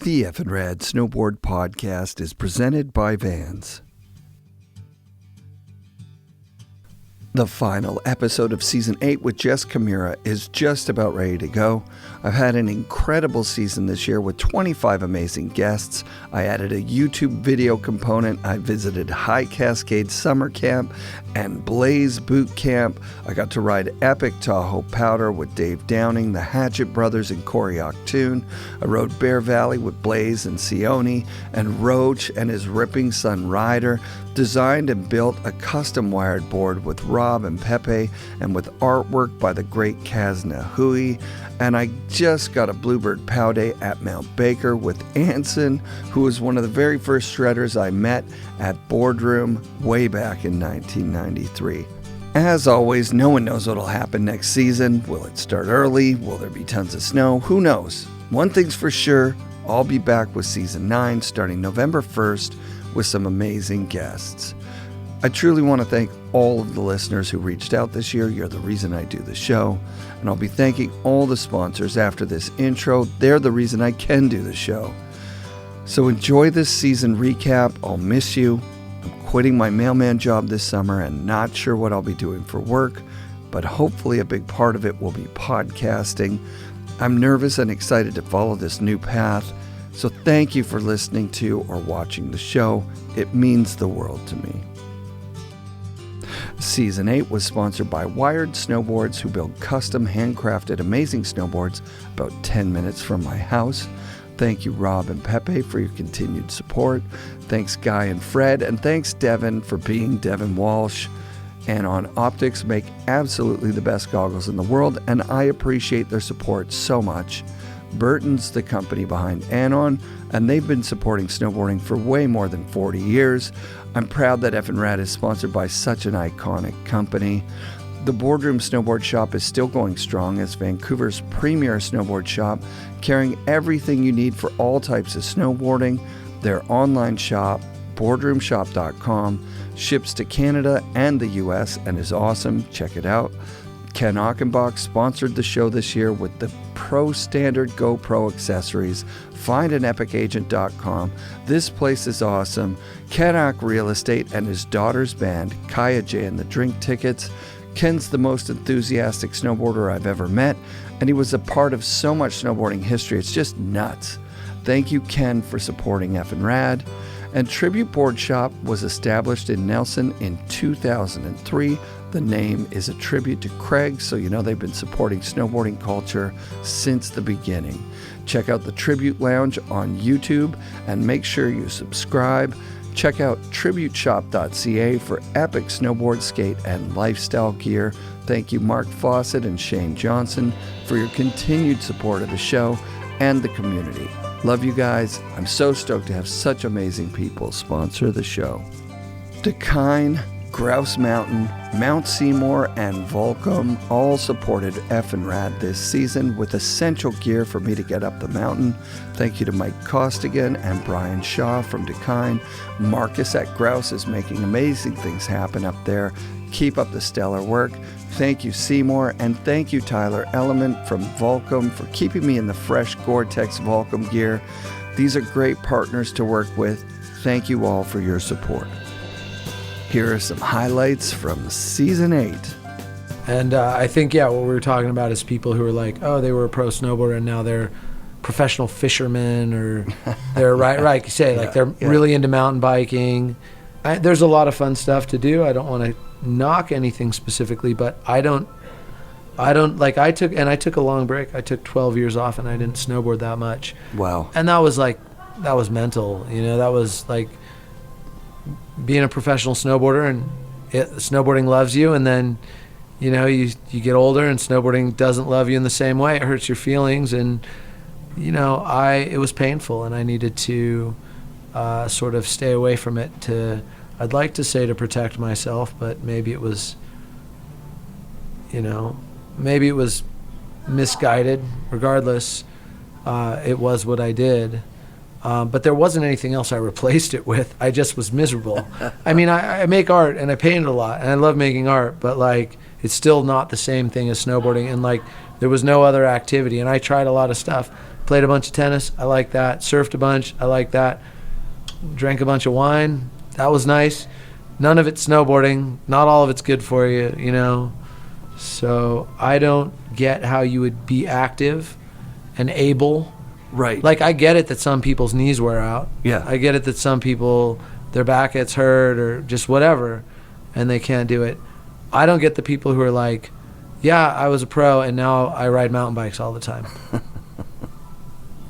The FNRad Snowboard Podcast is presented by Vans. The final episode of Season 8 with Jess Kimura is just about ready to go. I've had an incredible season this year with 25 amazing guests. I added a YouTube video component. I visited High Cascade Summer Camp and Blaise Boot Camp. I got to ride epic Tahoe Powder with Dave Downing, the Hatchett brothers, and Corey Achtoong. I rode Bear Valley with Blaise and Sione, and Roach and his ripping son Ryder. Designed and built a custom wired board with Rob and Peppe and with artwork by the great Cas Nahui. And I just got a bluebird pow day at Mount Baker with Anson, who was one of the very first shredders I met at Boardroom way back in 1993. As always, no one knows what'll happen next season. Will it start early? Will there be tons of snow? Who knows? One thing's for sure, I'll be back with Season 9 starting November 1st with some amazing guests. I truly want to thank all of the listeners who reached out this year. You're the reason I do the show. And I'll be thanking all the sponsors after this intro. They're the reason I can do the show. So enjoy this season recap. I'll miss you. I'm quitting my mailman job this summer and not sure what I'll be doing for work, but hopefully a big part of it will be podcasting. I'm nervous and excited to follow this new path. So thank you for listening to or watching the show. It means the world to me. Season 8 was sponsored by Wired Snowboards, who build custom handcrafted amazing snowboards about 10 minutes from my house. Thank you, Rob and Peppe, for your continued support. Thanks, Guy and Fred, and thanks, Devin, for being Devin Walsh. And On Optics make absolutely the best goggles in the world, and I appreciate their support so much. Burton's the company behind Anson, and they've been supporting snowboarding for way more than 40 years. I'm proud that FNRad is sponsored by such an iconic company. The Boardroom Snowboard Shop is still going strong as Vancouver's premier snowboard shop, carrying everything you need for all types of snowboarding. Their online shop, boardroomshop.com, ships to Canada and the US and is awesome. Check it out. Ken Achenbach sponsored the show this year with the Pro Standard GoPro accessories. Find an epicagent.com. This place is awesome. Ken Ach Real Estate and his daughter's band, Kaya J and the Drink Tickets. Ken's the most enthusiastic snowboarder I've ever met, and he was a part of so much snowboarding history. It's just nuts. Thank you, Ken, for supporting FNRad. And Tribute Board Shop was established in Nelson in 2003. The name is a tribute to Craig, so you know they've been supporting snowboarding culture since the beginning. Check out the Tribute Lounge on YouTube and make sure you subscribe. Check out tributeshop.ca for epic snowboard, skate, and lifestyle gear. Thank you, Mark Fawcett and Shane Johnson, for your continued support of the show and the community. Love you guys. I'm so stoked to have such amazing people sponsor the show. Dakine, Grouse Mountain, Mount Seymour, and Volcom all supported FNRad this season with essential gear for me to get up the mountain. Thank you to Mike Costigan and Brian Shaw from Dakine. Marcus at Grouse is making amazing things happen up there. Keep up the stellar work. Thank you, Seymour, and thank you, Tyler Element from Volcom, for keeping me in the fresh Gore-Tex Volcom gear. These are great partners to work with. Thank you all for your support. Here are some highlights from Season 8. And I think, what we were talking about is people who are like, oh, they were a pro snowboarder and now they're professional fishermen, or they're right, you say, like they're really into mountain biking. There's a lot of fun stuff to do. I don't want to knock anything specifically, but I don't like, I took a long break. I took 12 years off and I didn't snowboard that much. Wow. And that was mental, that was like being a professional snowboarder, and snowboarding loves you, and then you get older and snowboarding doesn't love you in the same way. It hurts your feelings, and it was painful, and I needed to sort of stay away from it I'd like to say to protect myself, but maybe it was misguided. Regardless, it was what I did. But there wasn't anything else I replaced it with. I just was miserable. I mean, I make art and I paint a lot and I love making art, but like it's still not the same thing as snowboarding. And like There was no other activity, and I tried a lot of stuff. Played a bunch of tennis, I like that. Surfed a bunch, I like that. Drank a bunch of wine, that was nice. None of it's snowboarding. Not all of it's good for you, you know. So I don't get how you would be active and able. Right. Like, I get it that some people's knees wear out. Yeah. I get it that some people, their back gets hurt or just whatever, and they can't do it. I don't get the people who are like, yeah, I was a pro and now I ride mountain bikes all the time.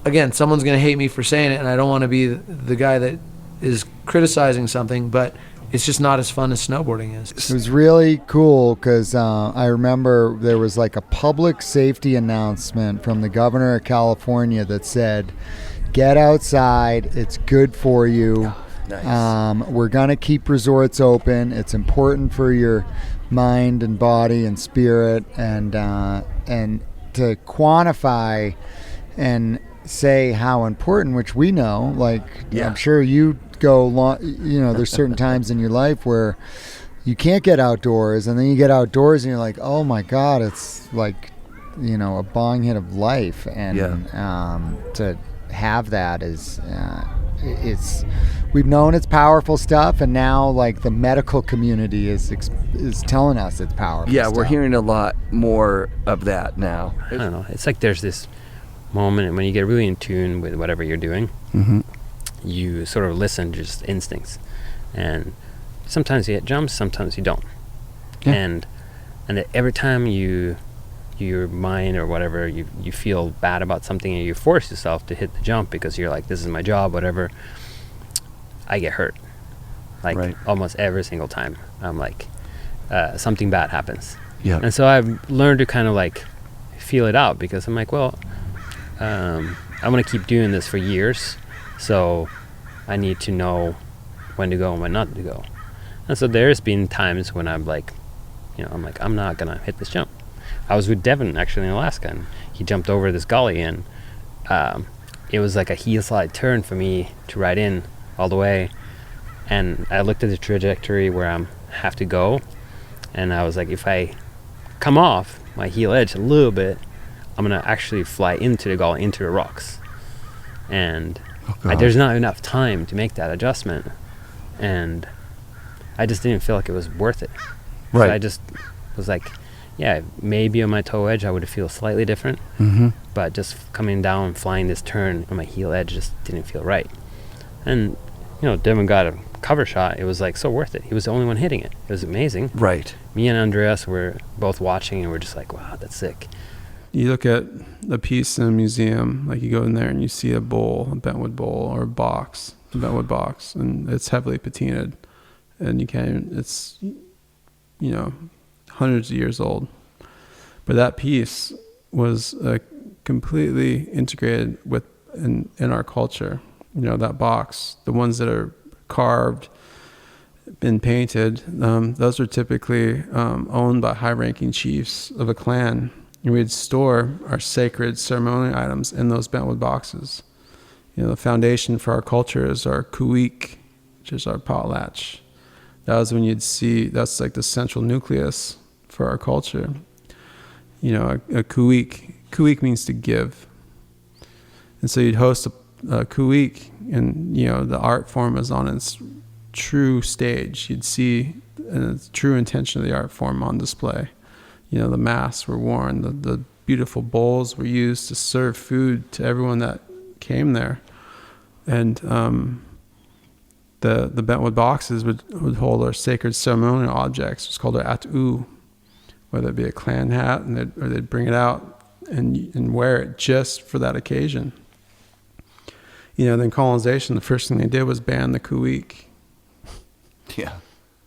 Again, someone's going to hate me for saying it, and I don't want to be the guy that is criticizing something, but it's just not as fun as snowboarding is. It was really cool because I remember there was like a public safety announcement from the governor of California that said, get outside, it's good for you. Nice. We're going to keep resorts open. It's important for your mind and body and spirit, and to quantify and say how important, which we know, like, Yeah. I'm sure you go long, you know, there's certain times in your life where you can't get outdoors, and then you get outdoors and you're like, oh my God, it's like, you know, a bong hit of life. And to have that is it's, we've known it's powerful stuff, and now like the medical community is telling us it's powerful Yeah, stuff. we're hearing a lot more of that now. I don't know. It's like there's this moment when you get really in tune with whatever you're doing. Mm-hmm. You sort of listen to just instincts, and sometimes you hit jumps, sometimes you don't. Yeah. And every time your mind or whatever, you feel bad about something and you force yourself to hit the jump because you're like, this is my job, whatever, I get hurt. Like Right. almost every single time I'm like, something bad happens. Yeah. And so I've learned to kind of like feel it out, because I'm like, well, I'm going to keep doing this for years, so I need to know when to go and when not to go. And so there's been times when I'm like, you know, I'm like, I'm not going to hit this jump. I was with Devin actually in Alaska, and he jumped over this gully, and it was like a heel slide turn for me to ride in all the way. And I looked at the trajectory where I have to go, and I was like, if I come off my heel edge a little bit, I'm gonna actually fly into the gully, into the rocks, and there's not enough time to make that adjustment, and I just didn't feel like it was worth it. Right. So I just was like, yeah, maybe on my toe edge I would feel slightly different, Mm-hmm. but just coming down and flying this turn on my heel edge just didn't feel right. And you know, Devin got a cover shot. It was like so worth it. He was the only one hitting it. It was amazing. Right. Me and Andreas were both watching, and we're just like, wow, that's sick. You look at a piece in a museum, like you go in there and you see a bowl, a bentwood bowl, or a bentwood box, and it's heavily patinaed, and you can't, it's, you know, hundreds of years old. But that piece was completely integrated in our culture. You know, that box, the ones that are carved, been painted, those are typically owned by high-ranking chiefs of a clan. And we'd store our sacred ceremonial items in those bentwood boxes. You know, the foundation for our culture is our kuik, which is our potlatch. That was when you'd see, that's like the central nucleus for our culture. You know, a kuik. Kuik means to give. And so you'd host a kuik, and, you know, the art form is on its true stage. You'd see the true intention of the art form on display. You know, the masks were worn, the beautiful bowls were used to serve food to everyone that came there. And the bentwood boxes would hold our sacred ceremonial objects. It's called our atu, whether it be a clan hat, or they'd bring it out and wear it just for that occasion. You know, then colonization, the first thing they did was ban the kuik. Yeah.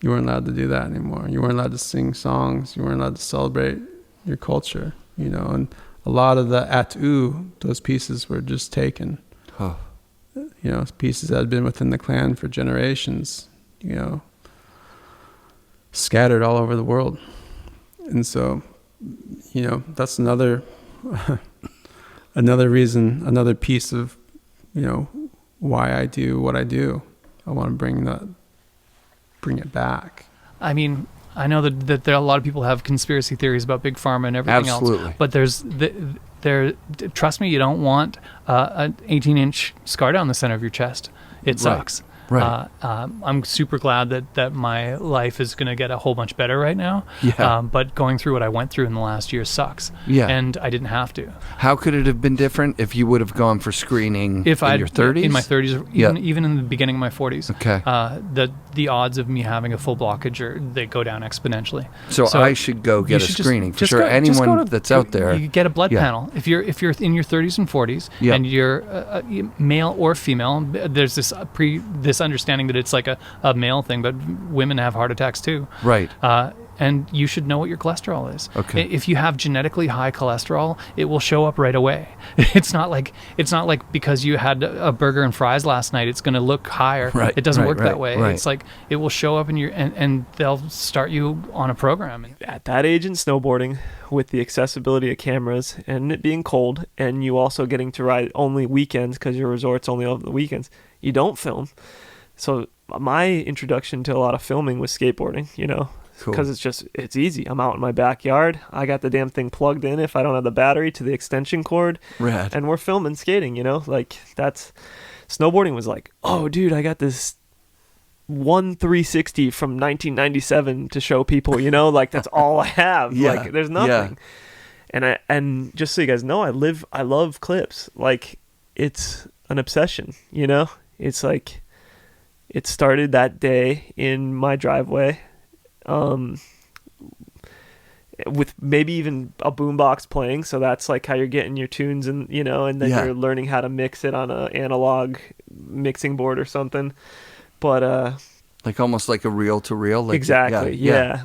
You weren't allowed to do that anymore. You weren't allowed to sing songs. You weren't allowed to celebrate your culture, you know. And a lot of the atu, those pieces were just taken. Oh. You know, pieces that had been within the clan for generations, you know, scattered all over the world. And so, you know, that's another reason, another piece of, you know, why I do what I do. I want to bring it back. I mean, I know that there are a lot of people have conspiracy theories about Big Pharma and everything Absolutely. else. But trust me, you don't want an 18-inch scar down the center of your chest. It sucks. Right. I'm super glad that my life is going to get a whole bunch better right now. Yeah. But going through what I went through in the last year sucks. Yeah. And I didn't have to. How could it have been different if you would have gone for screening in your 30s? In my 30s, even in the beginning of my 40s. Okay. The odds of me having a full blockage they go down exponentially. So I should go get a screening for sure. Anyone that's out there, you get a blood panel. If you're in your 30s and 40s and you're male or female, there's this understanding that it's like a male thing, but women have heart attacks too. Right. And you should know what your cholesterol is. Okay. If you have genetically high cholesterol, it will show up right away. It's not like because you had a burger and fries last night, it's going to look higher. Right. It doesn't work that way. Right. It's like it will show up in your and they'll start you on a program. At that age in snowboarding, with the accessibility of cameras and it being cold, and you also getting to ride only weekends because your resort's only on the weekends, you don't film. So my introduction to a lot of filming was skateboarding, because it's easy. I'm out in my backyard. I got the damn thing plugged in if I don't have the battery to the extension cord. Rad. And we're filming skating, like that's snowboarding was like, oh dude, I got this 360 from 1997 to show people, like that's all I have. Like there's nothing. And just so you guys know, I love clips. Like it's an obsession, It's like it started that day in my driveway, with maybe even a boombox playing. So that's like how you're getting your tunes and, and then you're learning how to mix it on an analog mixing board or something. But, like almost like a reel to reel. Like, exactly.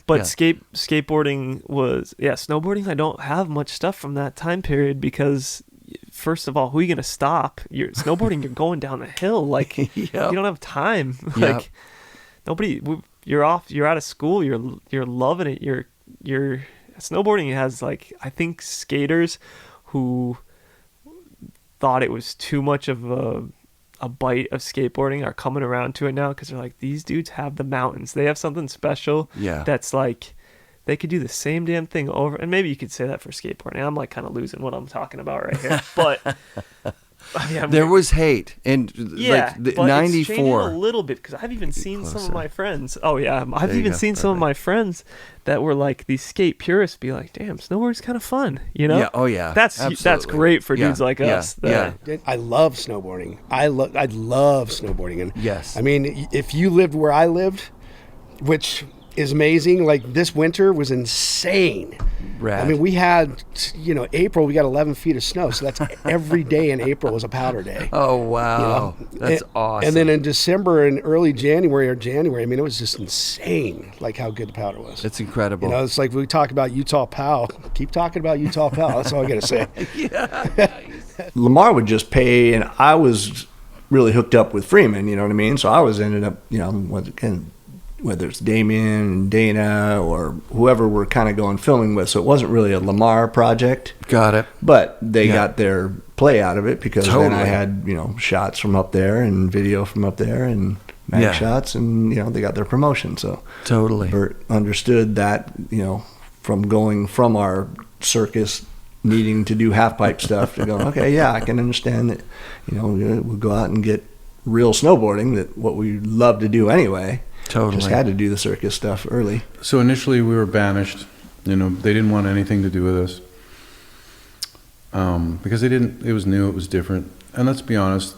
But skateboarding was, snowboarding. I don't have much stuff from that time period because, first of all, who are you going to stop? You're snowboarding, you're going down the hill. Like, you don't have time. Like, nobody, you're out of school. You're loving it. You're snowboarding has, like, I think skaters who thought it was too much of a bite of skateboarding are coming around to it now because they're like, these dudes have the mountains. They have something special that's like, they could do the same damn thing over. And maybe you could say that for skateboarding. I'm like kind of losing what I'm talking about right here. But there was hate. And but 94. It's changing a little bit because I've even seen some of my friends. I've even seen some of my friends that were like these skate purists be like, damn, snowboard's kind of fun, Yeah, oh yeah. That's great for dudes like us. I love snowboarding. I love snowboarding. And yes. I mean, if you lived where I lived, which is amazing, like this winter was insane. Rad. I mean, we had, April, we got 11 feet of snow. So that's every day in April was a powder day. Oh, wow. That's awesome. And then in December and early January, I mean, it was just insane, like how good the powder was. It's incredible. It's like we talk about Utah POW. Keep talking about Utah POW. That's all I got to say. Lamar would just pay, and I was really hooked up with Freeman, you know what I mean? So I was ended up, whether it's Damien and Dana or whoever we're kind of going filming with. So it wasn't really a Lamar project. Got it. But they got their play out of it because then I had, shots from up there and video from up there and mag shots and, they got their promotion. So Bert understood that, from going from our circus needing to do half pipe stuff to go, okay, I can understand that, we'll go out and get real snowboarding, that what we love to do anyway. Just had to do the circus stuff early. So initially we were banished. They didn't want anything to do with us because it was new, it was different. And let's be honest,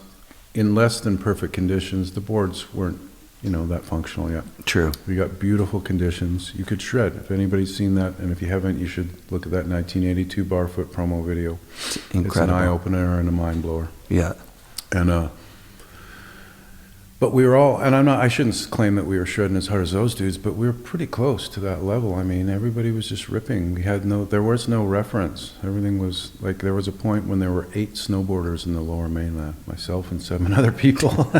in less than perfect conditions, the boards weren't, that functional yet. True. We got beautiful conditions. You could shred. If anybody's seen that, and if you haven't, you should look at that 1982 Barfoot promo video. It's incredible. It's an eye-opener and a mind-blower. Yeah. And, but we were all, and I shouldn't claim that we were shredding as hard as those dudes, but we were pretty close to that level. I mean, everybody was just ripping. There was no reference. Everything was like, there was a point when there were 8 snowboarders in the lower mainland, myself and 7 other people.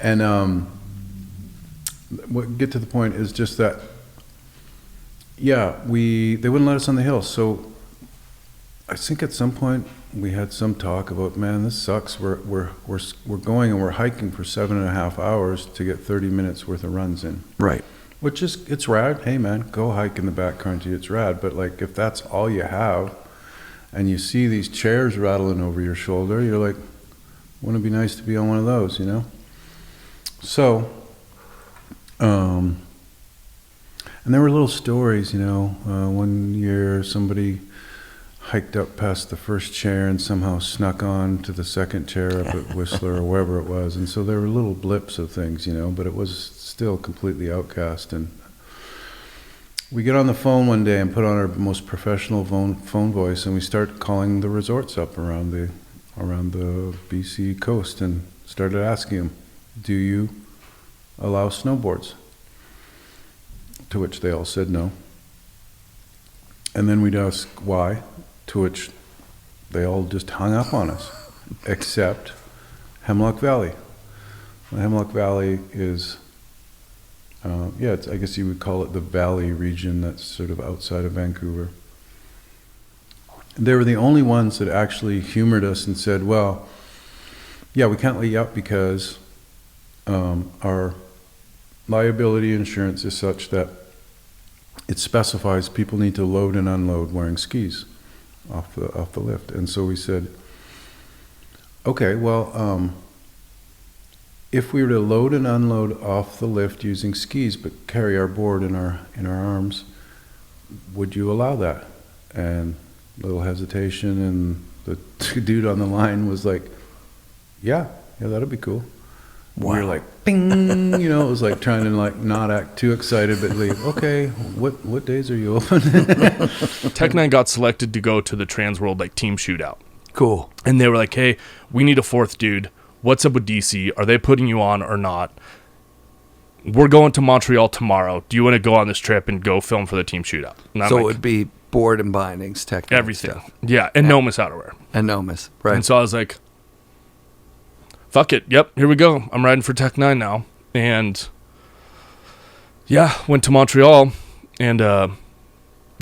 And what get to the point is just that, they wouldn't let us on the hill. So I think at some point we had some talk about, man, this sucks. We're going and we're hiking for 7.5 hours to get 30 minutes worth of runs in. Right. Which is, it's rad. Hey man, go hike in the backcountry. It's rad. But like, if that's all you have, and you see these chairs rattling over your shoulder, you're like, wouldn't it be nice to be on one of those, you know? So, and there were little stories, you know. One year somebody hiked up past the first chair and somehow snuck on to the second chair up at Whistler or wherever it was. And so there were little blips of things, you know, but it was still completely outcast. And we get on the phone one day and put on our most professional phone voice, and we start calling the resorts up around the BC coast and started asking them, do you allow snowboards? To which they all said no. And then we'd ask why, to which they all just hung up on us, except Hemlock Valley. The Hemlock Valley is, I guess you would call it the valley region that's sort of outside of Vancouver. They were the only ones that actually humored us and said, well, yeah, we can't let you up because our liability insurance is such that it specifies people need to load and unload wearing skis off the lift. And so we said, okay, well, if we were to load and unload off the lift using skis but carry our board in our arms, would you allow that? And a little hesitation, and the dude on the line was like, yeah, that'd be cool. Wow. We were like, bing, you know, it was like trying to like not act too excited, but like, okay, what days are you open? Tech 9 got selected to go to the Transworld like team shootout. Cool. And they were like, hey, we need a fourth dude. What's up with DC? Are they putting you on or not? We're going to Montreal tomorrow. Do you want to go on this trip and go film for the team shootout? So it would be board and bindings, Tech 9 everything. Stuff. Yeah, and Nomis outerwear. And Nomis, right. And so I was like, fuck it. Yep, here we go. I'm riding for Tech 9 now. And yeah, went to Montreal and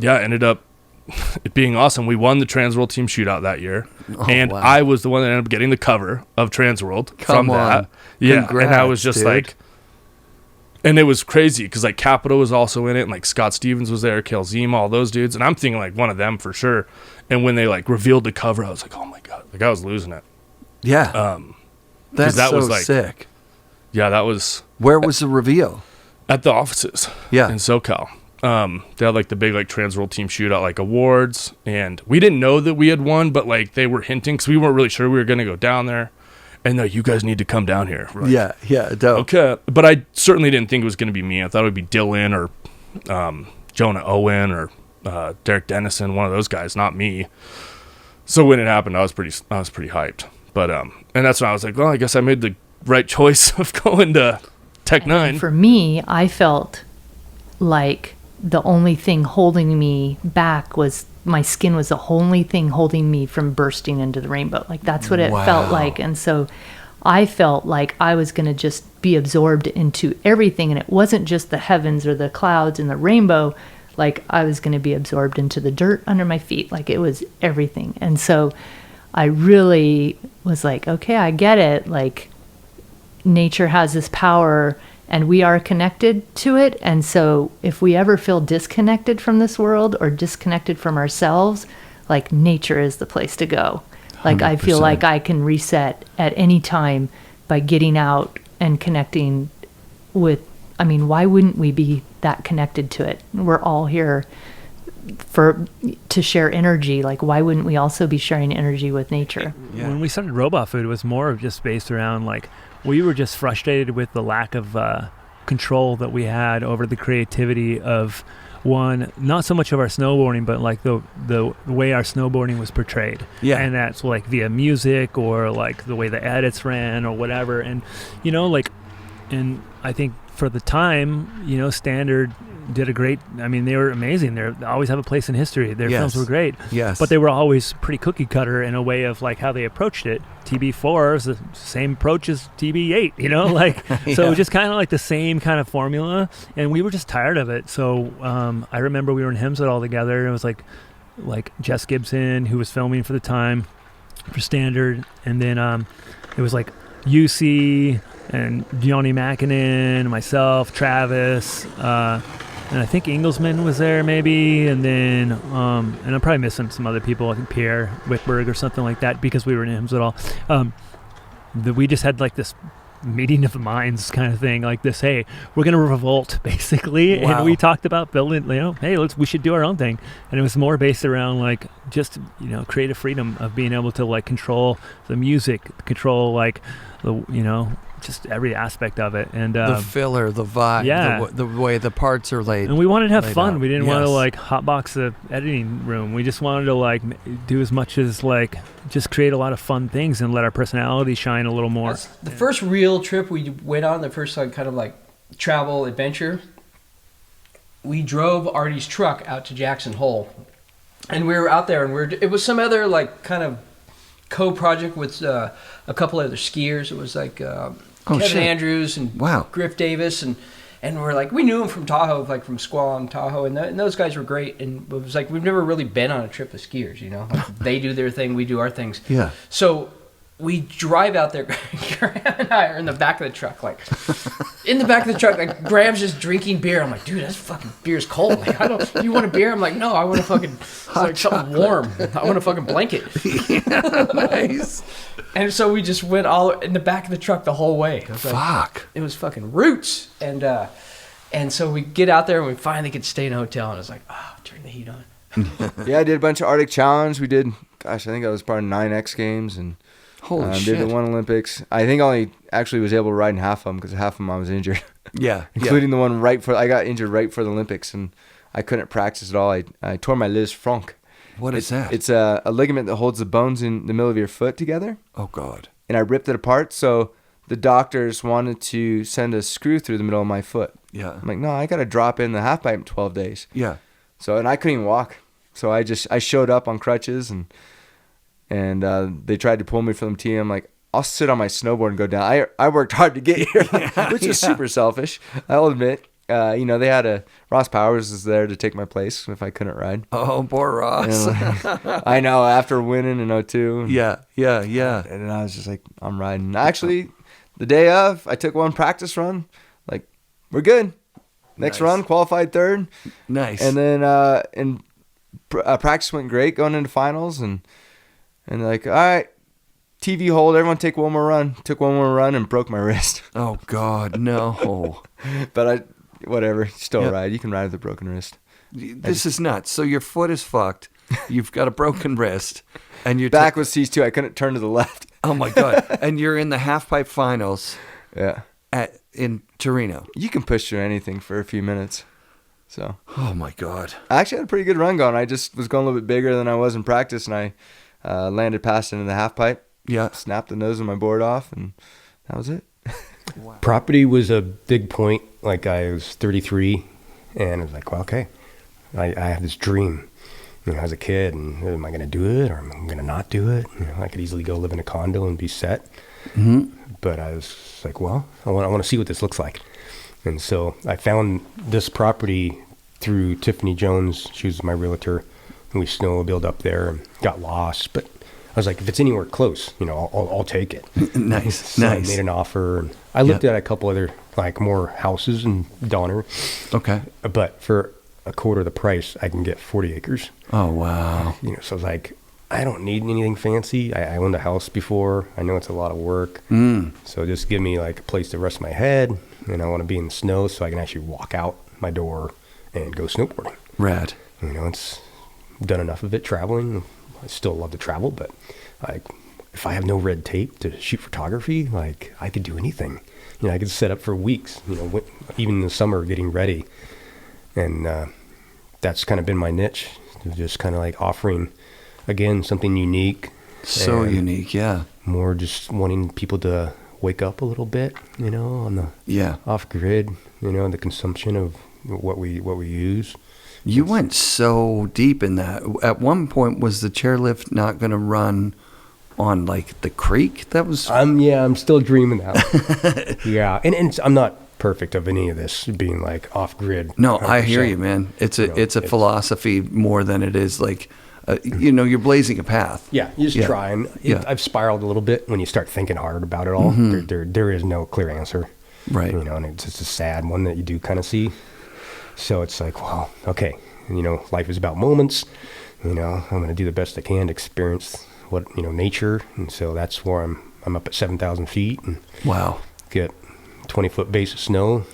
ended up it being awesome. We won the Transworld team shootout that year. And wow. I was the one that ended up getting the cover of Transworld from that. Yeah. Congrats, and I was just like, and it was crazy because like Capito was also in it, and like Scott Stevens was there, Kel Zima, all those dudes. And I'm thinking like one of them for sure. And when they like revealed the cover, I was like, oh my God, like I was losing it. Yeah. That so was like, sick. Yeah, that was. Where was the reveal? At the offices. Yeah. In SoCal. They had like the big like Transworld team shootout like awards, and we didn't know that we had won, but like they were hinting because we weren't really sure we were going to go down there. And no, you guys need to come down here. Like, yeah, dope. Okay, but I certainly didn't think it was going to be me. I thought it would be Dylan or Jonah Owen or Derek Dennison, one of those guys, not me. So when it happened, I was pretty hyped. But and that's when I was like, well, I guess I made the right choice of going to Tech 9. For me, I felt like the only thing holding me back was my skin was the only thing holding me from bursting into the rainbow. Like that's what it felt like. And so I felt like I was going to just be absorbed into everything. And it wasn't just the heavens or the clouds and the rainbow. Like I was going to be absorbed into the dirt under my feet. Like it was everything. And so I really was like, okay, I get it. Like nature has this power and we are connected to it. And so if we ever feel disconnected from this world or disconnected from ourselves, like nature is the place to go. Like 100%. I feel like I can reset at any time by getting out and connecting with, I mean, why wouldn't we be that connected to it? We're all here to share energy. Like why wouldn't we also be sharing energy with nature? Yeah. When we started Robot Food, it was more of just based around like we were just frustrated with the lack of control that we had over the creativity of one, not so much of our snowboarding, but like the way our snowboarding was portrayed. Yeah. And that's like via music or like the way the edits ran or whatever. And you know, like, and I think for the time, you know, Standard did a great, I mean, they were amazing. They always have a place in history. Their films were great. Yes. But they were always pretty cookie cutter in a way of like how they approached it. TB4 is the same approach as TB8, you know, like, so it was just kind of like the same kind of formula. And we were just tired of it. So I remember we were in Hemswood all together. And it was like Jess Gibson, who was filming for the time for Standard. And then it was like UC and Johnny Makinen, myself, Travis, and I think Ingelsman was there maybe, and then and I'm probably missing some other people. I think Pierre Whitberg or something like that, because we were in Hims at all. We just had like this meeting of the minds kind of thing, like this, hey, we're gonna revolt basically. Wow. And we talked about building, hey, we should do our own thing. And it was more based around like just creative freedom of being able to like control the music, control like the just every aspect of it, and the filler, the vibe, the way the parts are laid. And we wanted to have fun. Out. We didn't want to like hotbox the editing room. We just wanted to like do as much as like just create a lot of fun things and let our personality shine a little more. The first real trip we went on, the first kind of like travel adventure, we drove Artie's truck out to Jackson Hole, and we were out there, and it was some other like kind of co-project with a couple other skiers. It was like Kevin Andrews and Griff Davis, and we're like, we knew him from Tahoe, like from Squaw and Tahoe, and those guys were great. And it was like, we've never really been on a trip with skiers, like they do their thing, we do our things. Yeah. So we drive out there. Graham and I are in the back of the truck, like in the back of the truck, like Graham's just drinking beer. I'm like, dude, that fucking beer's cold. Like, you want a beer? I'm like, no, I want a fucking something warm. I want a fucking blanket. Yeah, nice. And so we just went all in the back of the truck the whole way. Fuck. It was fucking roots. And so we get out there and we finally could stay in a hotel, and I was like, turn the heat on. Yeah, I did a bunch of Arctic Challenge. We did, I think I was part of 9 X Games, and holy shit. Did the 1 Olympics. I think I only actually was able to ride in half of them because half of them I was injured. Yeah. Including the one I got injured right for the Olympics, and I couldn't practice at all. I tore my Lis franc. What is that? It's a ligament that holds the bones in the middle of your foot together. Oh, God. And I ripped it apart, so the doctors wanted to send a screw through the middle of my foot. Yeah. I'm like, no, I got to drop in the half pipe in 12 days. Yeah. So, and I couldn't even walk. So I showed up on crutches, and they tried to pull me from the team. I'm like, I'll sit on my snowboard and go down. I worked hard to get here, which is super selfish, I'll admit. They had Ross Powers is there to take my place if I couldn't ride. Oh, poor Ross. I know, after winning in 2002. Yeah. And I was just like, I'm riding. Actually, the day of, I took one practice run. Like, we're good. Next run, qualified 3rd. Nice. And then practice went great going into finals. And like, all right, TV hold, everyone take one more run. Took one more run and broke my wrist. Oh, God, no. But whatever, still ride. You can ride with a broken wrist. This is nuts. So your foot is fucked. You've got a broken wrist. And your back was seized too. I couldn't turn to the left. Oh, my God. And you're in the half-pipe finals. Yeah. In Torino. You can push through anything for a few minutes. So. Oh, my God. I actually had a pretty good run going. I just was going a little bit bigger than I was in practice, and I landed past into the half-pipe. Yeah. Snapped the nose of my board off, and that was it. Wow. Property was a big point. Like, I was 33, and I was like, well, okay, I have this dream, as a kid, and am I going to do it, or am I going to not do it? I could easily go live in a condo and be set. Mm-hmm. But I was like, well, I want to see what this looks like. And so I found this property through Tiffany Jones. She was my realtor, and we snowmobiled up there and got lost. But I was like, if it's anywhere close, I'll take it. Nice. So I made an offer. And I looked at a couple other, more houses in Donner. Okay. But for a quarter of the price, I can get 40 acres. Oh, wow. So I was like, I don't need anything fancy. I owned a house before. I know it's a lot of work. So just give me a place to rest my head. And I want to be in the snow so I can actually walk out my door and go snowboarding. Rad. It's done enough of it traveling. I still love to travel, but if I have no red tape to shoot photography, I could do anything. I could set up for weeks, even in the summer getting ready. And that's kind of been my niche, just kind of offering, again, something unique. So unique, yeah. More just wanting people to wake up a little bit, on the off grid, the consumption of what we use. You went so deep in that. At one point, was the chairlift not going to run on the creek? That was. I'm still dreaming that. Yeah, and I'm not perfect of any of this being off grid. No, 100%. I hear you, man. It's a philosophy more than it is you're blazing a path. Yeah, you just try. And I've spiraled a little bit when you start thinking hard about it all. There is no clear answer. Right. And it's just a sad one that you do kind of see. So it's like, well, okay, life is about moments. I'm going to do the best I can to experience nature. And so that's where I'm up at 7,000 feet. And wow. Get 20-foot base of snow.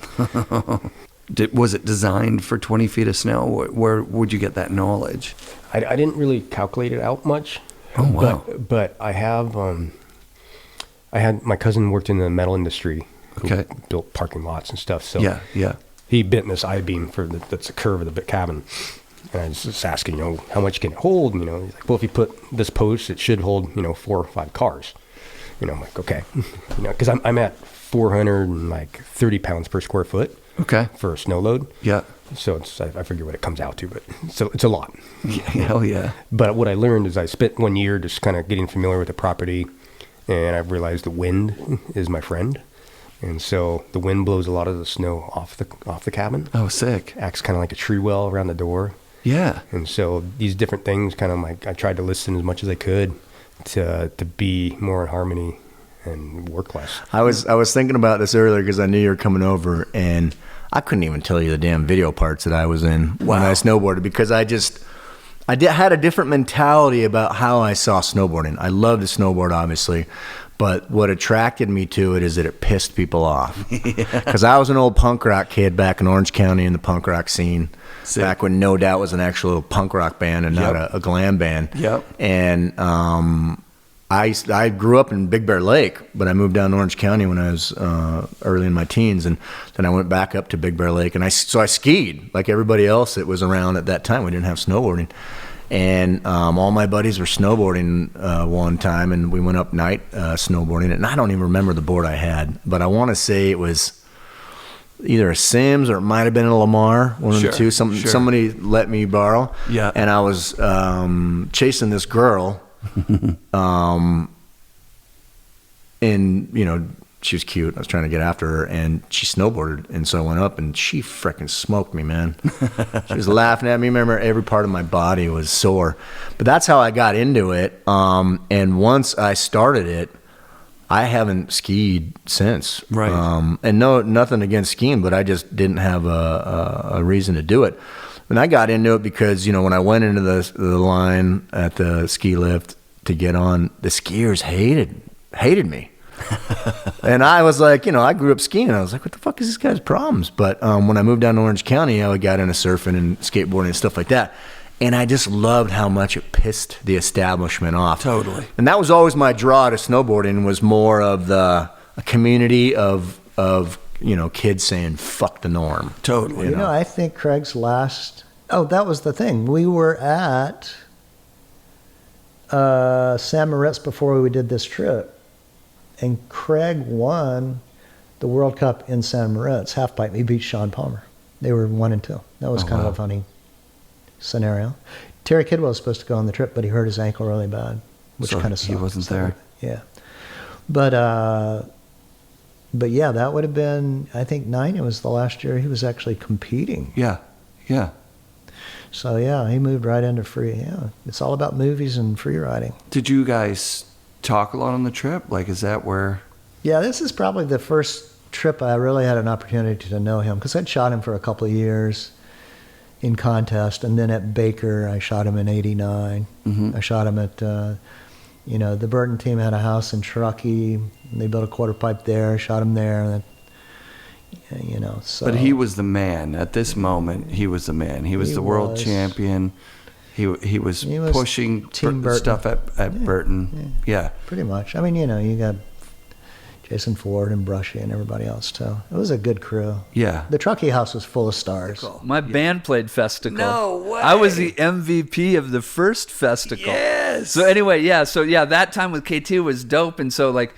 Was it designed for 20 feet of snow? Where would you get that knowledge? I didn't really calculate it out much. Oh, wow. But I have, my cousin worked in the metal industry. Who built parking lots and stuff. So he bent this I-beam that's the curve of the cabin. And I was just asking, how much can it hold? And, he's like, well, if you put this post, it should hold, 4 or 5 cars. I'm like, okay. Because I'm at 430 pounds per square foot. Okay. For a snow load. Yeah. So I forget what it comes out to, but it's a lot. Yeah, hell yeah. But what I learned is I spent 1 year just kind of getting familiar with the property, and I realized the wind is my friend. And so the wind blows a lot of the snow off the cabin. Oh, sick. Acts kind of like a tree well around the door. Yeah. And so these different things kind of I tried to listen as much as I could to be more in harmony and work less. I was thinking about this earlier because I knew you were coming over, and I couldn't even tell you the damn video parts that I was in when I snowboarded, because I had a different mentality about how I saw snowboarding. I love to snowboard, obviously, but what attracted me to it is that it pissed people off. Because I was an old punk rock kid back in Orange County in the punk rock scene. Sick. Back when No Doubt was an actual punk rock band and not a glam band. Yep. And I grew up in Big Bear Lake, but I moved down to Orange County when I was early in my teens, and then I went back up to Big Bear Lake, and I skied like everybody else that was around at that time. We didn't have snowboarding, and all my buddies were snowboarding one time, and we went up night snowboarding, and I don't even remember the board I had, but I want to say it was either a Sims or it might have been a Lamar, one of the two. Somebody let me borrow, and I was chasing this girl. And she was cute. I was trying to get after her, and she snowboarded, and so I went up, and she freaking smoked me, man. She was laughing at me. Remember, every part of my body was sore, but that's how I got into it. And once I started it, I haven't skied since. Right. And nothing against skiing, but I just didn't have a reason to do it. And I got into it because, when I went into the line at the ski lift to get on, the skiers hated me. And I was like, I grew up skiing, and I was like, what the fuck is this guy's problems? But when I moved down to Orange County, I got into surfing and skateboarding and stuff like that. And I just loved how much it pissed the establishment off. Totally. And that was always my draw to snowboarding, was more of a community of kids saying "fuck the norm." Totally. I think Craig's last. Oh, that was the thing. We were at San Moritz before we did this trip, and Craig won the World Cup in San Moritz halfpipe. He beat Sean Palmer. They were 1 and 2. That was kind of a funny scenario. Terry Kidwell was supposed to go on the trip, but he hurt his ankle really bad, which kind of sucked. He wasn't there. Yeah, but yeah, that would have been, I think, 9. It was the last year he was actually competing. Yeah. So yeah, he moved right into free. Yeah, it's all about movies and free riding. Did you guys talk a lot on the trip? Like, is that where? Yeah, this is probably the first trip I really had an opportunity to know him, because I'd shot him for a couple of years in contest, and then at Baker I shot him in '89. I shot him at the Burton team had a house in Truckee, and they built a quarter pipe there. Shot him there, and so. But he was the man at this moment. He was the man. He was the world champion. He was pushing stuff at Burton. Yeah, pretty much. I mean, you got Jason Ford and Brushy and everybody else too. It was a good crew. Yeah. The Truckee house was full of stars. My band played Festival. No way. I was the MVP of the first Festival. Yes. So anyway, that time with K2 was dope, and so like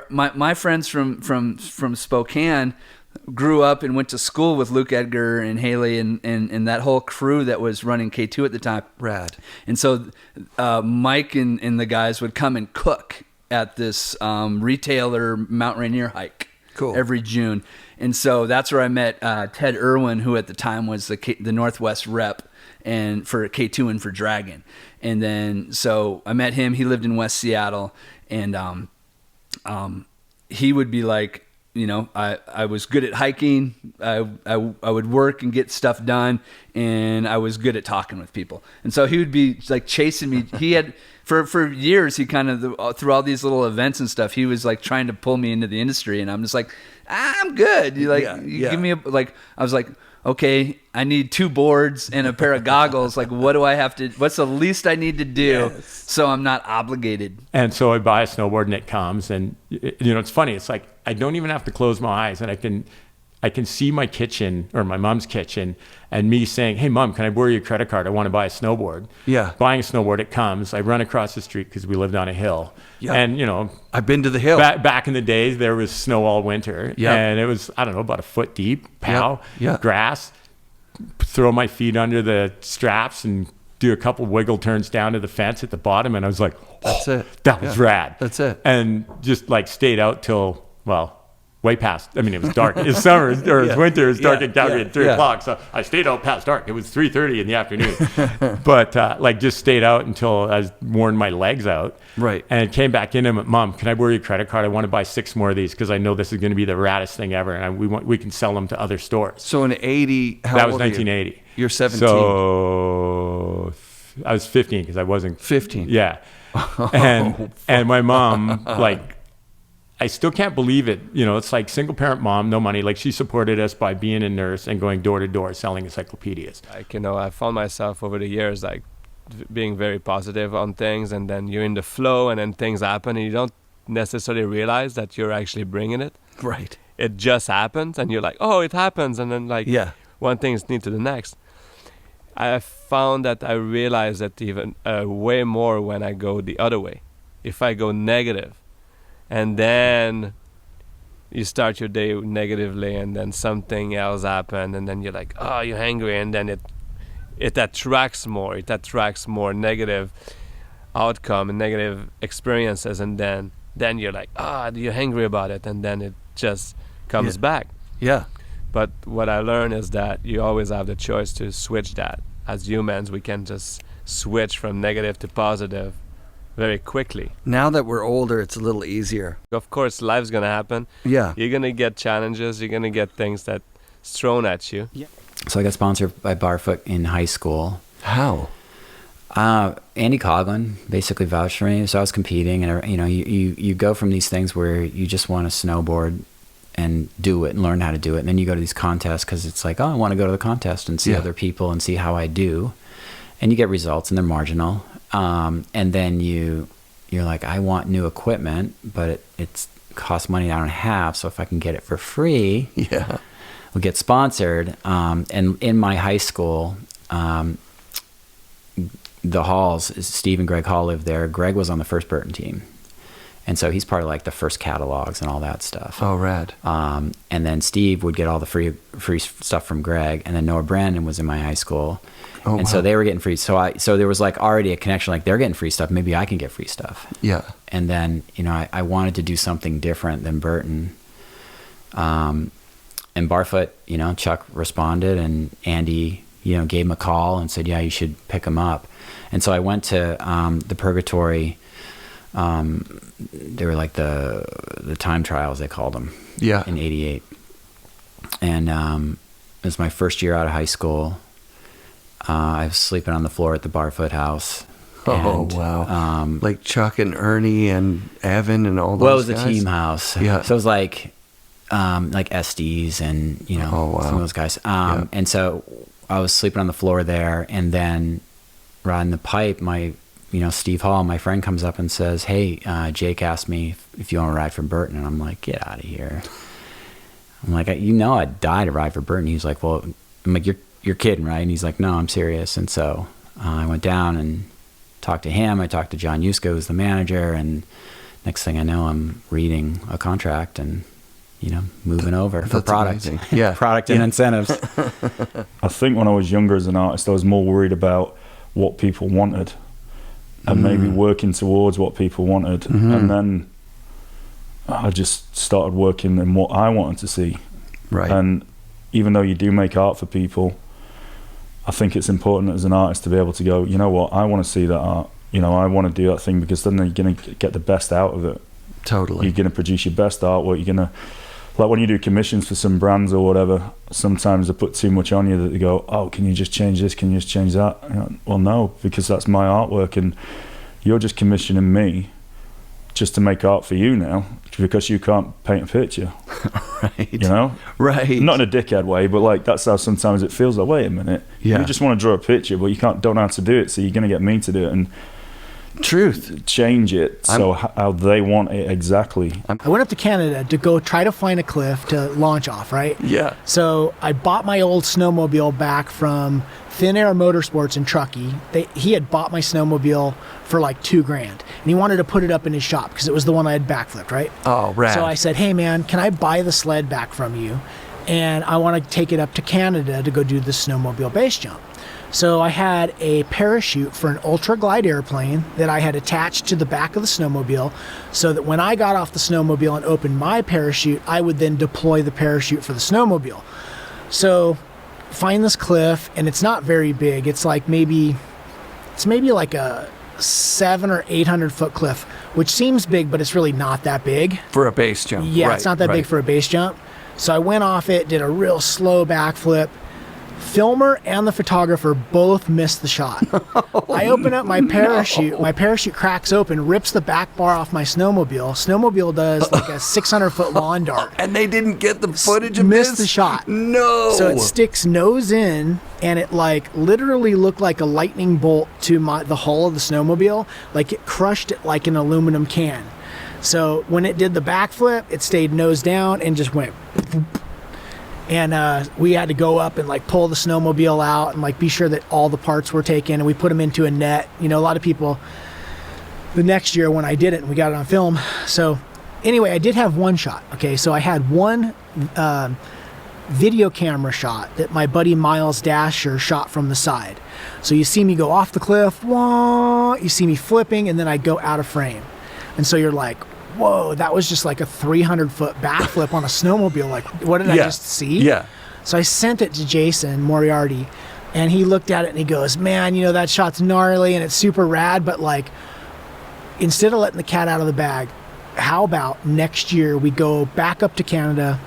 my friends from Spokane grew up and went to school with Luke Edgar and Haley and that whole crew that was running K2 at the time. Rad. And so Mike and the guys would come and cook at this retailer Mount Rainier hike every June. And so that's where I met Ted Irwin, who at the time was the Northwest rep. and for K2 and for Dragon. And then so I met him. He lived in West Seattle, and he would be like, you know, I was good at hiking. I would work and get stuff done, and I was good at talking with people. And so he would be like chasing me. He had for years. He kind of through all these little events and stuff. He was like trying to pull me into the industry, and I'm just like, I'm good. You like give me I was like, okay, I need 2 boards and a pair of goggles. Like, what do I have to? What's the least I need to do so I'm not obligated? And so I buy a snowboard, and it comes, and you know, it's funny. It's like I don't even have to close my eyes, and I can see my kitchen or my mom's kitchen, and me saying, "Hey, Mom, can I borrow your credit card? I want to buy a snowboard." Yeah. Buying a snowboard, it comes. I run across the street because we lived on a hill. Yeah. And you know, I've been to the hill. Back in the days, there was snow all winter. Yeah. And it was, I don't know, about a foot deep. Pow. Yeah. Grass. Throw my feet under the straps and do a couple wiggle turns down to the fence at the bottom, and I was like, that's it. That was rad. That's it. And just like stayed out till, well, way past. I mean, it was dark. It's summer or it's winter. It was dark in Calgary at 3 o'clock. So I stayed out past dark. It was 3:30 in the afternoon. But like just stayed out until I was worn my legs out. Right. And came back in and went, Mom, can I borrow your credit card? I want to buy 6 more of these because I know this is going to be the raddest thing ever, and we can sell them to other stores. So in 80, how that was old 1980. Are you? You're 17. So I was 15 because I wasn't 15. Yeah. And my mom, like, I still can't believe it. You know, it's like single parent mom, no money. Like, she supported us by being a nurse and going door to door selling encyclopedias. Like, you know, I found myself over the years, like, being very positive on things, and then you're in the flow, and then things happen, and you don't necessarily realize that you're actually bringing it. Right. It just happens, and you're like, oh, it happens, and then, like, one thing is lead to the next. I found that I realize that even way more when I go the other way. If I go negative, and then you start your day negatively, and then something else happens, and then you're like, oh, you're angry, and then it attracts more. It attracts more negative outcome and negative experiences, and then you're like, you're angry about it, and then it just comes back. Yeah. But what I learned is that you always have the choice to switch that. As humans, we can just switch from negative to positive very quickly. Now that we're older, it's a little easier. Of course, life's going to happen. Yeah. You're going to get challenges. You're going to get things that's thrown at you. Yeah. So I got sponsored by Barfoot in high school. How? Andy Coughlin basically vouched for me. So I was competing, and you know, you go from these things where you just want to snowboard and do it and learn how to do it, and then you go to these contests because it's like, oh, I want to go to the contest and see other people and see how I do, and you get results, and they're marginal. And then you're like, I want new equipment, but it costs money I don't have. So if I can get it for free, we'll get sponsored. And in my high school, the Halls, Steve and Greg Hall lived there. Greg was on the first Burton team. And so he's part of like the first catalogs and all that stuff. Oh, rad. And then Steve would get all the free stuff from Greg. And then Noah Brandon was in my high school. Oh, and so they were getting free. So there was like already a connection, like they're getting free stuff. Maybe I can get free stuff. Yeah. And then, you know, I wanted to do something different than Burton. And Barfoot, you know, Chuck responded, and Andy, you know, gave him a call and said, yeah, you should pick him up. And so I went to the Purgatory. They were like the time trials, they called them. Yeah. In '88. And it was my first year out of high school. I was sleeping on the floor at the Barfoot house. Oh, wow. Like Chuck and Ernie and Evan and all those guys? Well, it was a team house. Yeah. So it was like Estes and, you know, some of those guys. And so I was sleeping on the floor there, and then riding the pipe, Steve Hall, my friend, comes up and says, hey, Jake asked me if you want to ride for Burton. And I'm like, get out of here. I'm like, I'd die to ride for Burton. He's like, well, I'm like, you're kidding, right? And he's like, no, I'm serious. And so I went down and talked to him. I talked to John Yusko, who's the manager. And next thing I know, I'm reading a contract and, you know, moving over for product. Amazing. Yeah. Product and incentives. I think when I was younger as an artist, I was more worried about what people wanted and maybe working towards what people wanted. Mm-hmm. And then I just started working in what I wanted to see. Right. And even though you do make art for people, I think it's important as an artist to be able to go, you know what, I want to see that art. You know, I want to do that thing, because then you're going to get the best out of it. Totally. You're going to produce your best artwork. You're going to, like when you do commissions for some brands or whatever, sometimes they put too much on you that they go, oh, can you just change this? Can you just change that? You know, well, no, because that's my artwork, and you're just commissioning me just to make art for you now, because you can't paint a picture. Right. You know? Right. Not in a dickhead way, but like that's how sometimes it feels like, wait a minute. Yeah. You just want to draw a picture, but you don't know how to do it, so you're going to get me to do it. And change it so how they want it exactly. I went up to Canada to go try to find a cliff to launch off, right? Yeah. So I bought my old snowmobile back from Thin Air Motorsports in Truckee. He had bought my snowmobile for like $2,000, and he wanted to put it up in his shop because it was the one I had backflipped, right? Oh, rad. So I said, hey man, can I buy the sled back from you? And I want to take it up to Canada to go do the snowmobile base jump. So I had a parachute for an ultra glide airplane that I had attached to the back of the snowmobile, so that when I got off the snowmobile and opened my parachute, I would then deploy the parachute for the snowmobile. So find this cliff, and it's not very big. It's maybe like a 700 or 800 foot cliff, which seems big, but it's really not that big. For a base jump. Yeah, right, it's not that big for a base jump. So I went off it, did a real slow backflip. Filmer and the photographer both missed the shot. I open up my parachute. No. My parachute cracks open, rips the back bar off my snowmobile. Snowmobile does like a 600-foot lawn dart. And they didn't get the footage of missed this? the shot. No. So it sticks nose in, and it like literally looked like a lightning bolt to the hull of the snowmobile. Like it crushed it like an aluminum can. So when it did the backflip, it stayed nose down and just went. And we had to go up and like pull the snowmobile out and like be sure that all the parts were taken, and we put them into a net. You know, a lot of people, the next year when I did it and we got it on film. So anyway, I did have one shot. Okay, so I had one video camera shot that my buddy Miles Dasher shot from the side. So you see me go off the cliff, wah, you see me flipping, and then I go out of frame. And so you're like, whoa, that was just like a 300-foot backflip on a snowmobile. Like, what did I just see? Yeah. So I sent it to Jason Moriarty, and he looked at it and he goes, man, you know, that shot's gnarly and it's super rad, but like, instead of letting the cat out of the bag, how about next year we go back up to Canada,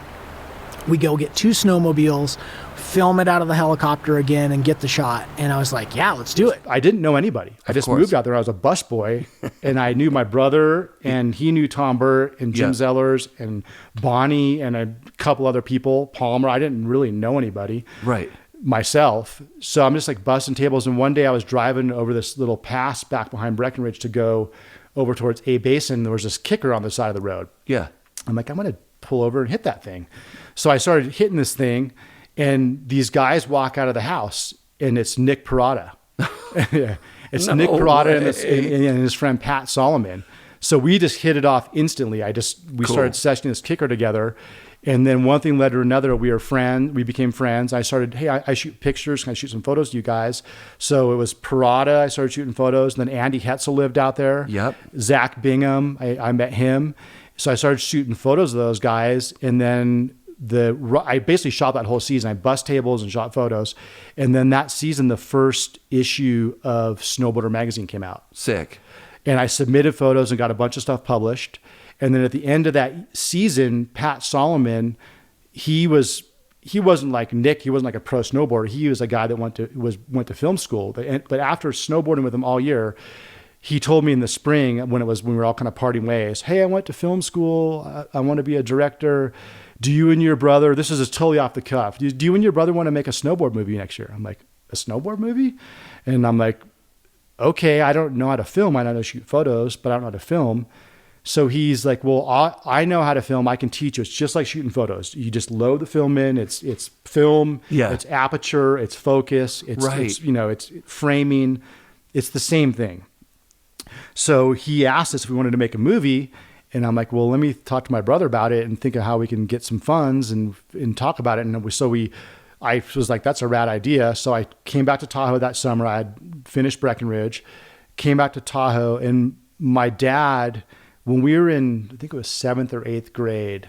we go get 2 snowmobiles, film it out of the helicopter again and get the shot. And I was like, yeah, let's do it. I didn't know anybody. I just moved out there. I was a busboy, and I knew my brother, and he knew Tom Burt and Jim Zellers and Bonnie and a couple other people, Palmer. I didn't really know anybody. Right. Myself. So I'm just like busting tables. And one day I was driving over this little pass back behind Breckenridge to go over towards A Basin. There was this kicker on the side of the road. Yeah. I'm like, I'm going to pull over and hit that thing. So I started hitting this thing, and these guys walk out of the house, and it's Nick Parada. It's Nick Parada and his friend Pat Solomon. So we just hit it off instantly. We started sessioning this kicker together, and then one thing led to another. We became friends. I started, hey, I shoot pictures. Can I shoot some photos to you guys? So it was Parada. I started shooting photos. And then Andy Hetzel lived out there. Yep. Zach Bingham. I met him. So I started shooting photos of those guys, and then I basically shot that whole season. I bust tables and shot photos. And then that season, the first issue of Snowboarder magazine came out. Sick. And I submitted photos and got a bunch of stuff published. And then at the end of that season, Pat Solomon, he wasn't like Nick. He wasn't like a pro snowboarder. He was a guy that went to film school. But after snowboarding with him all year, he told me in the spring when we were all kind of parting ways, hey, I went to film school. I want to be a director. Do you and your brother, this is totally off the cuff, do you and your brother want to make a snowboard movie next year? I'm like, a snowboard movie? And I'm like, okay, I don't know how to film. I know how to shoot photos, but I don't know how to film. So he's like, well, I know how to film. I can teach you. It's just like shooting photos. You just load the film in. It's film. Yeah. It's aperture. It's focus. It's framing. It's the same thing. So he asked us if we wanted to make a movie. And I'm like, well, let me talk to my brother about it and think of how we can get some funds and talk about it. And I was like, that's a rad idea. So I came back to Tahoe that summer. I had finished Breckenridge, came back to Tahoe, and my dad, when we were in, I think it was 7th or 8th grade,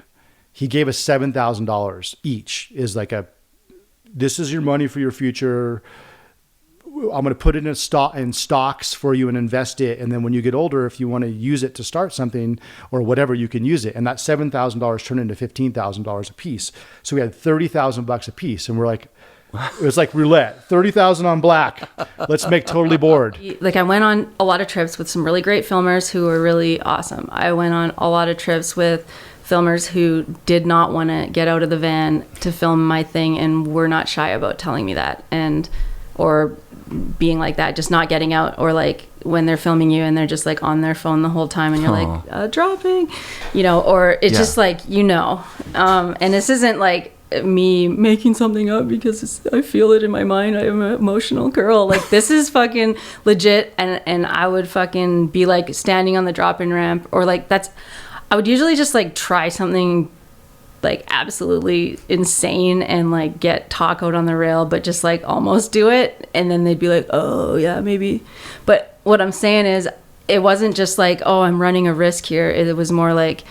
he gave us $7,000 each. Is like this is your money for your future. I'm going to put it in stocks for you and invest it. And then when you get older, if you want to use it to start something or whatever, you can use it. And that $7,000 turned into $15,000 a piece. So we had $30,000 a piece. And we're like, it was like roulette, 30,000 on black. Let's make Totally Bored. Like, I went on a lot of trips with some really great filmers who were really awesome. I went on a lot of trips with filmers who did not want to get out of the van to film my thing and were not shy about telling me that, and or being like that, just not getting out, or like when they're filming you and they're just like on their phone the whole time and you're like dropping, or it's just like, and this isn't like me making something up because I feel it in my mind. I'm an emotional girl. Like, this is fucking legit. And I would fucking be like standing on the drop-in ramp, or like I would usually just like try something like absolutely insane and like get tacoed on the rail, but just like almost do it. And then they'd be like, oh yeah, maybe. But what I'm saying is, it wasn't just like, oh, I'm running a risk here. It was more like,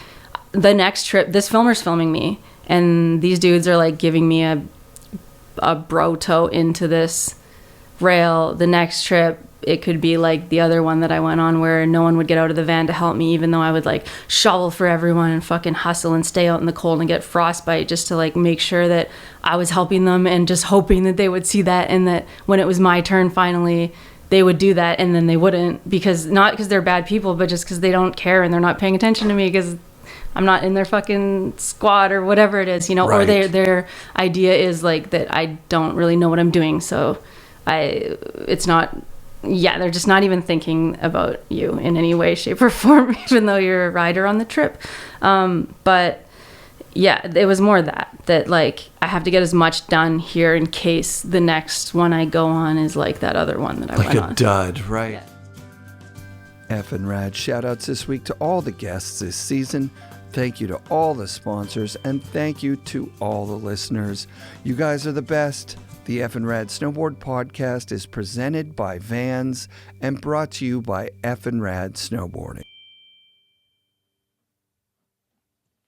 the next trip, this filmer's filming me, and these dudes are like giving me a bro tow into this rail. The next trip, it could be like the other one that I went on where no one would get out of the van to help me, even though I would like shovel for everyone and fucking hustle and stay out in the cold and get frostbite just to like make sure that I was helping them, and just hoping that they would see that, and that when it was my turn finally, they would do that. And then they wouldn't, because not because they're bad people, but just because they don't care and they're not paying attention to me because I'm not in their fucking squad or whatever it is, right. Or their idea is like that I don't really know what I'm doing. So they're just not even thinking about you in any way, shape or form, even though you're a rider on the trip. But yeah, it was more that like, I have to get as much done here in case the next one I go on is like that other one that I went on. Like a dud, right? Yeah. FNRad shout outs this week to all the guests this season. Thank you to all the sponsors, and thank you to all the listeners. You guys are the best. The FNRad Snowboard Podcast is presented by Vans and brought to you by FNRad Snowboarding.